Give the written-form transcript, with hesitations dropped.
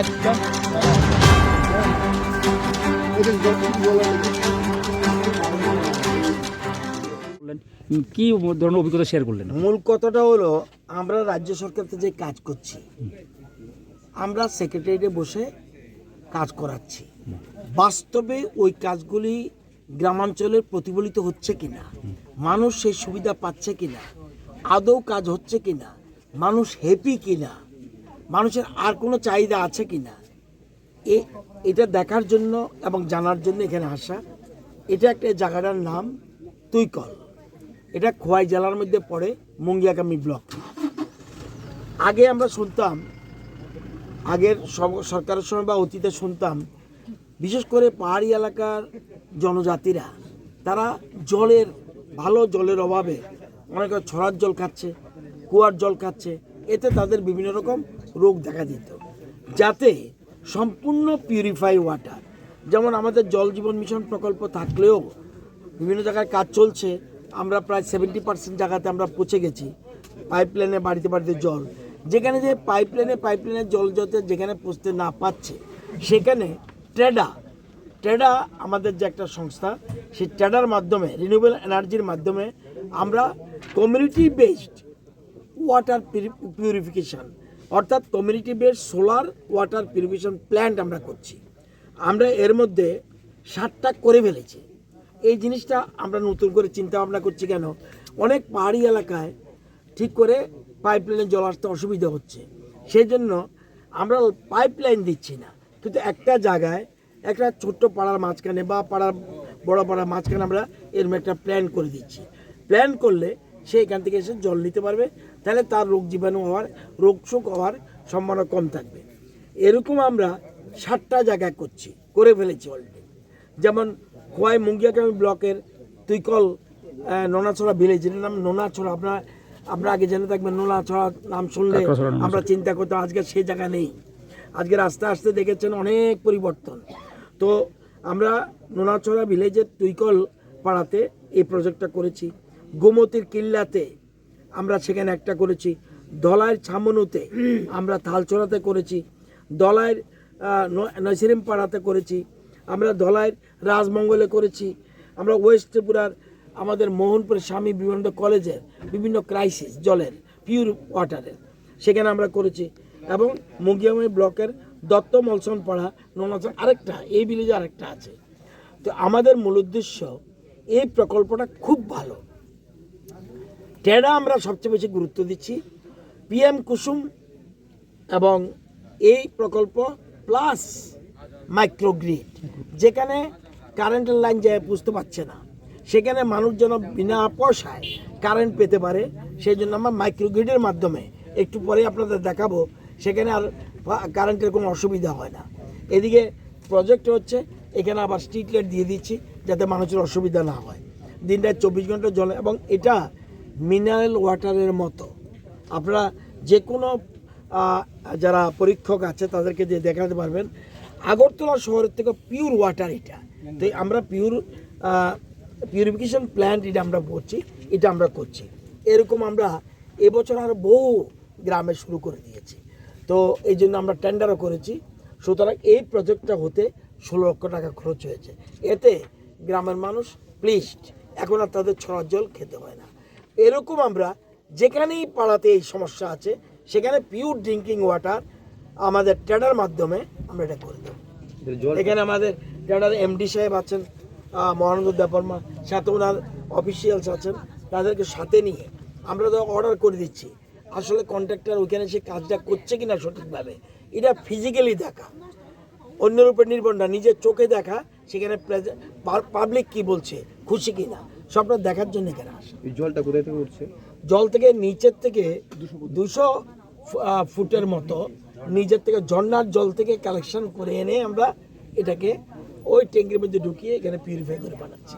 একদম কি ধরনের অভিজ্ঞতা শেয়ার করলেন? মূল কথাটা হলো আমরা রাজ্য সরকারতে যে কাজ করছি, আমরা সেক্রেটারিয়েটে বসে কাজ করাচ্ছি। বাস্তবে ওই কাজগুলি গ্রামাঞ্চলে প্রতিফলিত হচ্ছে কিনা, মানুষ সেই সুবিধা পাচ্ছে কিনা, আদৌ কাজ হচ্ছে কিনা, মানুষ হ্যাপি কিনা, মানুষের আর কোনো চাহিদা আছে কিনা, এটা দেখার জন্য এবং জানার জন্য এখানে আসা। এটা একটা জায়গাটার নাম তুইকল। এটা খোয়াই জেলার মধ্যে পড়ে, মুঙ্গিয়াকামি ব্লক। আগে আমরা শুনতাম, আগের সরকারের সময় বা অতীতে শুনতাম, বিশেষ করে পাহাড়ি এলাকার জনজাতিরা তারা ভালো জলের অভাবে অনেকে ছড়ার জল খাচ্ছে, কুয়ার জল খাচ্ছে। এতে তাদের বিভিন্ন রকম রোগ দেখা দিত। যাতে সম্পূর্ণ পিউরিফাই ওয়াটার, যেমন আমাদের জল জীবন মিশন প্রকল্প থাকলেও বিভিন্ন জায়গায় কাজ চলছে, আমরা প্রায় 70% জায়গাতে আমরা পৌঁছে গেছি। পাইপলাইনে বাড়িতে বাড়িতে জল, যেখানে যে পাইপলাইনের জল যাতে যেখানে পৌঁছতে না পাচ্ছে, সেখানে ট্রেডা আমাদের যে একটা সংস্থা, সেই ট্রেডার মাধ্যমে, রিনিউয়েবল এনার্জির মাধ্যমে আমরা কমিউনিটি বেসড ওয়াটার পিউরিফিকেশন, অর্থাৎ community based solar water purification plant আমরা করছি। আমরা এর মধ্যে 7টা করে ফেলেছি। এই জিনিসটা আমরা নতুন করে চিন্তা ভাবনা করছি। কেন? অনেক পাহাড়ি এলাকায় ঠিক করে পাইপলাইনে জল আসতে অসুবিধা হচ্ছে, সেই জন্য আমরা পাইপলাইন দিচ্ছি না, কিন্তু একটা জায়গায় একটা ছোট্ট পাড়ার মাঝখানে বা বড় পাড়ার মাঝখানে আমরা এরকম একটা প্ল্যান করে দিচ্ছি। প্ল্যান করলে সে এখান থেকে এসে জল নিতে পারবে, তাহলে তার রোগ জীবাণু হওয়ার, রোগ শোক হওয়ার সম্ভাবনা কম থাকবে। এরকম আমরা 7টা জায়গায় করে ফেলেছি অলরেডি। যেমন খোয়াই মুঙ্গিয়াকামি ব্লকের তুইকল নোনাছড়া ভিলেজ, এর নাম নোনাছড়া। আপনারা আগে জেনে থাকবেন, নোনাছড়া নাম শুনলে আমরা চিন্তা করতাম, আজকে সেই জায়গা নেই। আজকে আস্তে আস্তে দেখেছেন অনেক পরিবর্তন। তো আমরা নোনাছড়া ভিলেজের তুইকল পাড়াতে এই প্রজেক্টটা করেছি। গোমতীর কিল্লাতে আমরা সেখানে একটা করেছি। ধলাইয়ের ছামনুতে আমরা থালছড়াতে করেছি। ধলাইয়ের নৈসিরিম পাড়াতে করেছি। আমরা ধলাইয়ের রাজমঙ্গলে করেছি। আমরা ওয়েস্ট ত্রিপুরার আমাদের মোহনপুরের স্বামী বিবেকানন্দ কলেজের বিভিন্ন ক্রাইসিস জলের, পিওর ওয়াটারের, সেখানে আমরা করেছি। এবং মুঙ্গিয়াকামি ব্লকের দত্ত মলসন পাড়া নোনাছড়া আরেকটা, এই ভিলেজে আরেকটা আছে। তো আমাদের মূল উদ্দেশ্য, এই প্রকল্পটা খুব ভালো। ট্রেডা আমরা সবচেয়ে বেশি গুরুত্ব দিচ্ছি, PM কুসুম এবং এই প্রকল্প প্লাস মাইক্রোগ্রিড, যেখানে কারেন্টের লাইন যায় বুঝতে পারছে না, সেখানে মানুষ যেন বিনা পয়সায় কারেন্ট পেতে পারে, সেই জন্য আমরা মাইক্রোগ্রিডের মাধ্যমে, একটু পরে আপনাদের দেখাবো, সেখানে আর কারেন্টের কোনো অসুবিধা হয় না। এদিকে প্রজেক্ট হচ্ছে, এখানে আবার স্ট্রিট লাইট দিয়ে দিচ্ছি যাতে মানুষের অসুবিধা না হয়। দিনরাত 24 ঘন্টা জল, এবং এটা মিনারেল ওয়াটারের মতো। আপনারা যে কোনো যারা পরীক্ষক আছে তাদেরকে দিয়ে দেখাতে পারবেন, আগরতলা শহরের থেকে পিওর ওয়াটার এটা। তো আমরা পিউরিফিকেশন প্ল্যান্ট এটা আমরা করছি। এরকম আমরা এবছর আরও বহু গ্রামে শুরু করে দিয়েছি। তো এই জন্য আমরা টেন্ডারও করেছি। সুতরাং এই প্রজেক্টটা হতে 16 লক্ষ টাকা খরচ হয়েছে। এতে গ্রামের মানুষ প্লিজড, এখন আর তাদের ছড়ার জল খেতে হয় না। এরকম আমরা যেখানেই পাড়াতে এই সমস্যা আছে, সেখানে পিওর ড্রিঙ্কিং ওয়াটার আমাদের ট্রেডার মাধ্যমে আমরা এটা করে দেবো। এখানে আমাদের ট্রেডার MD সাহেব আছেন, মহানন্দ দেববর্মা, সাথে ওনার অফিসিয়ালস আছেন, তাদেরকে সাথে নিয়ে আমরা তো অর্ডার করে দিচ্ছি। আসলে কন্ট্রাক্টর ওইখানে সে কাজটা করছে কিনা সঠিকভাবে, এটা ফিজিক্যালি দেখা, অন্যের উপর নির্ভর না, নিজের চোখে দেখা, সেখানে পাবলিক কি বলছে, খুশি কিনা, সবটা দেখার জন্য এখানে আসে। জলটা কোথায় থেকে উঠছে? জল থেকে নিচের থেকে 200 ফুটের মতো নিচের থেকে ঝর্ণার জল থেকে কালেকশন করে এনে আমরা এটাকে ওই ট্যাঙ্কের মধ্যে ঢুকিয়ে এখানে পিউরিফাই করে বানাচ্ছি।